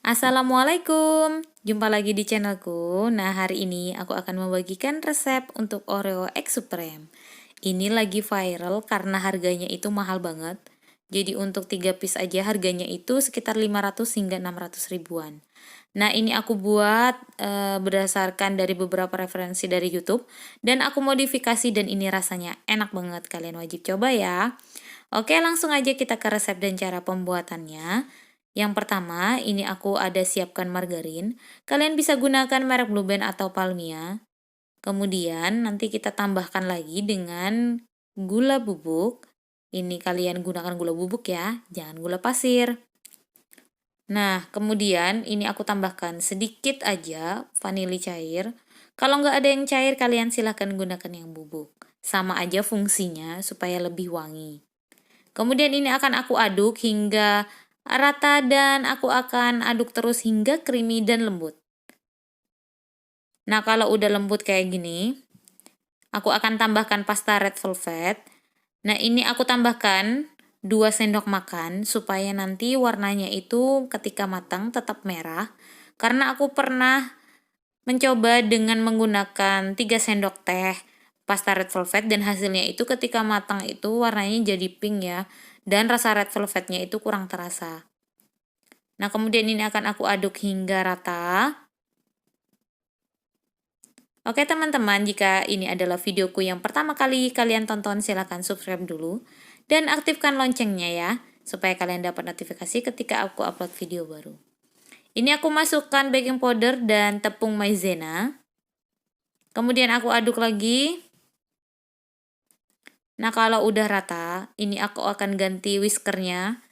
Assalamualaikum, jumpa lagi di channelku. Nah, hari ini aku akan membagikan resep untuk Oreo Egg Supreme. Ini lagi viral karena harganya itu mahal banget. Jadi untuk 3 piece aja harganya itu sekitar 500 hingga 600 ribuan. Nah, ini aku buat berdasarkan dari beberapa referensi dari YouTube dan aku modifikasi dan ini rasanya enak banget. Kalian wajib coba ya. Oke, langsung aja kita ke resep dan cara pembuatannya. Yang pertama, ini aku ada siapkan margarin. Kalian bisa gunakan merek Blue Band atau Palmia. Kemudian nanti kita tambahkan lagi dengan gula bubuk. Ini kalian gunakan gula bubuk ya, jangan gula pasir. Nah, kemudian ini aku tambahkan sedikit aja vanili cair. Kalau nggak ada yang cair, kalian silahkan gunakan yang bubuk. Sama aja fungsinya supaya lebih wangi. Kemudian ini akan aku aduk hingga rata dan aku akan aduk terus hingga creamy dan lembut. Nah, kalau udah lembut kayak gini, aku akan tambahkan pasta red velvet. Nah, ini aku tambahkan 2 sendok makan supaya nanti warnanya itu ketika matang tetap merah. Karena aku pernah mencoba dengan menggunakan 3 sendok teh pasta red velvet dan hasilnya itu ketika matang itu warnanya jadi pink ya. Dan rasa red velvetnya itu kurang terasa. Nah, kemudian ini akan aku aduk hingga rata. Oke teman-teman, jika ini adalah videoku yang pertama kali kalian tonton, silahkan subscribe dulu. Dan aktifkan loncengnya ya, supaya kalian dapat notifikasi ketika aku upload video baru. Ini aku masukkan baking powder dan tepung maizena. Kemudian aku aduk lagi. Nah, kalau udah rata, ini aku akan ganti whiskernya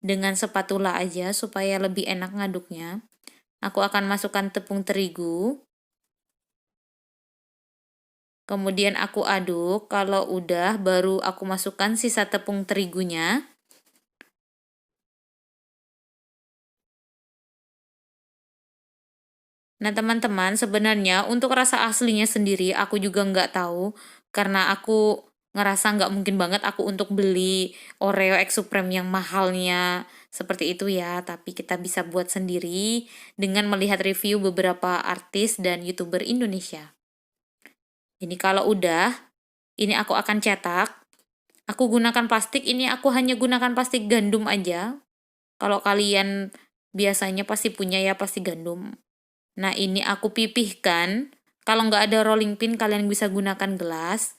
dengan spatula aja supaya lebih enak ngaduknya. Aku akan masukkan tepung terigu. Kemudian aku aduk, kalau udah baru aku masukkan sisa tepung terigunya. Nah teman-teman, sebenarnya untuk rasa aslinya sendiri aku juga nggak tahu. Karena aku ngerasa nggak mungkin banget aku untuk beli Oreo Egg Supreme yang mahalnya seperti itu ya. Tapi kita bisa buat sendiri dengan melihat review beberapa artis dan YouTuber Indonesia. Ini kalau udah, ini aku akan cetak. Aku gunakan plastik, ini aku hanya gunakan plastik gandum aja. Kalau kalian biasanya pasti punya ya plastik gandum. Nah, ini aku pipihkan. Kalau nggak ada rolling pin, kalian bisa gunakan gelas.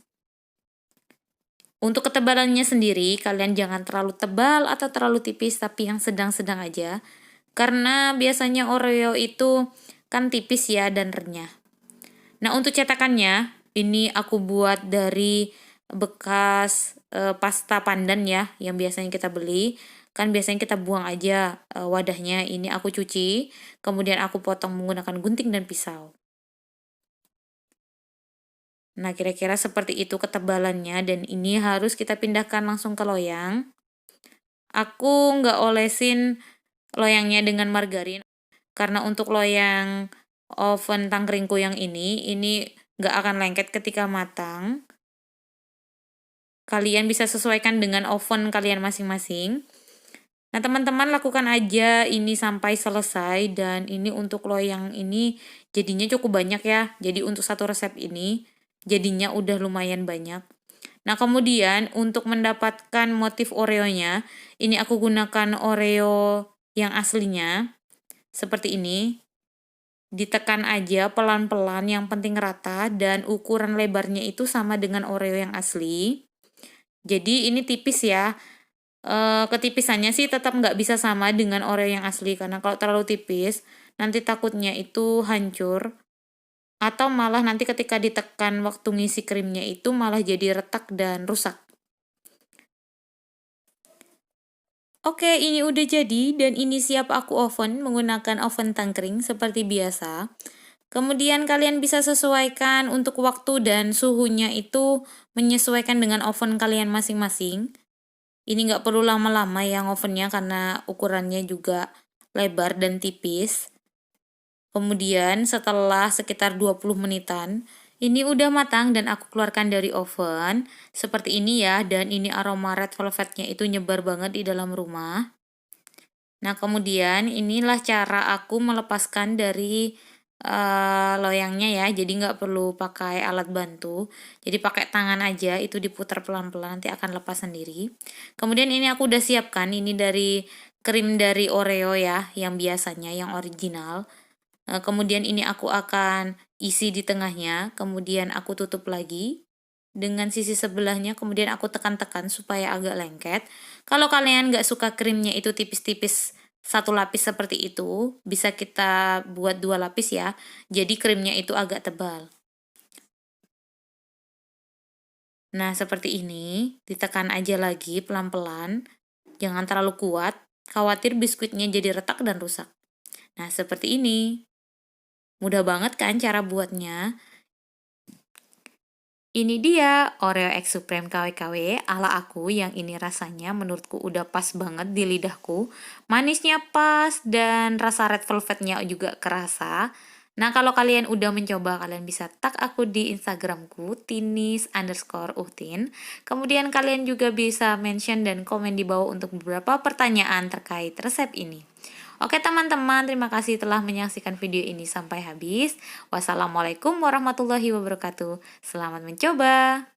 Untuk ketebalannya sendiri, kalian jangan terlalu tebal atau terlalu tipis, tapi yang sedang-sedang aja. Karena biasanya Oreo itu kan tipis ya dan renyah. Nah, untuk cetakannya, ini aku buat dari bekas pasta pandan ya, yang biasanya kita beli. Kan biasanya kita buang aja wadahnya, ini aku cuci, kemudian aku potong menggunakan gunting dan pisau. Nah, kira-kira seperti itu ketebalannya dan ini harus kita pindahkan langsung ke loyang. Aku nggak olesin loyangnya dengan margarin, karena untuk loyang oven tangkringku yang ini nggak akan lengket ketika matang. Kalian bisa sesuaikan dengan oven kalian masing-masing. Nah, teman-teman lakukan aja ini sampai selesai dan ini untuk loyang ini jadinya cukup banyak ya. Jadi untuk satu resep ini jadinya udah lumayan banyak. Nah, kemudian untuk mendapatkan motif Oreo-nya, ini aku gunakan Oreo yang aslinya seperti ini. Ditekan aja pelan-pelan, yang penting rata dan ukuran lebarnya itu sama dengan Oreo yang asli. Jadi ini tipis ya. Ketipisannya sih tetap nggak bisa sama dengan Oreo yang asli karena kalau terlalu tipis nanti takutnya itu hancur atau malah nanti ketika ditekan waktu ngisi krimnya itu malah jadi retak dan rusak. Oke, ini udah jadi dan ini siap aku oven menggunakan oven tangkring seperti biasa. Kemudian kalian bisa sesuaikan untuk waktu dan suhunya itu menyesuaikan dengan oven kalian masing-masing. Ini nggak perlu lama-lama yang ovennya karena ukurannya juga lebar dan tipis. Kemudian setelah sekitar 20 menitan, ini udah matang dan aku keluarkan dari oven. Seperti ini ya, dan ini aroma red velvetnya itu nyebar banget di dalam rumah. Nah, kemudian inilah cara aku melepaskan dari loyangnya ya, jadi nggak perlu pakai alat bantu. Jadi pakai tangan aja, itu diputar pelan-pelan, nanti akan lepas sendiri. Kemudian ini aku udah siapkan, ini dari krim dari Oreo ya, yang biasanya, yang original. Kemudian ini aku akan isi di tengahnya, kemudian aku tutup lagi dengan sisi sebelahnya, kemudian aku tekan-tekan supaya agak lengket. Kalau kalian nggak suka krimnya itu tipis-tipis, satu lapis seperti itu, bisa kita buat 2 lapis ya, jadi krimnya itu agak tebal. Nah, seperti ini, ditekan aja lagi pelan-pelan, jangan terlalu kuat, khawatir biskuitnya jadi retak dan rusak. Nah, seperti ini. Mudah banget kan cara buatnya? Ini dia Oreo X Supreme KW-KW ala aku yang ini rasanya menurutku udah pas banget di lidahku. Manisnya pas dan rasa red velvetnya juga kerasa. Nah, kalau kalian udah mencoba, kalian bisa tag aku di Instagramku, tinis_uhtin. Kemudian kalian juga bisa mention dan komen di bawah untuk beberapa pertanyaan terkait resep ini. Oke teman-teman, terima kasih telah menyaksikan video ini sampai habis. Wassalamualaikum warahmatullahi wabarakatuh. Selamat mencoba.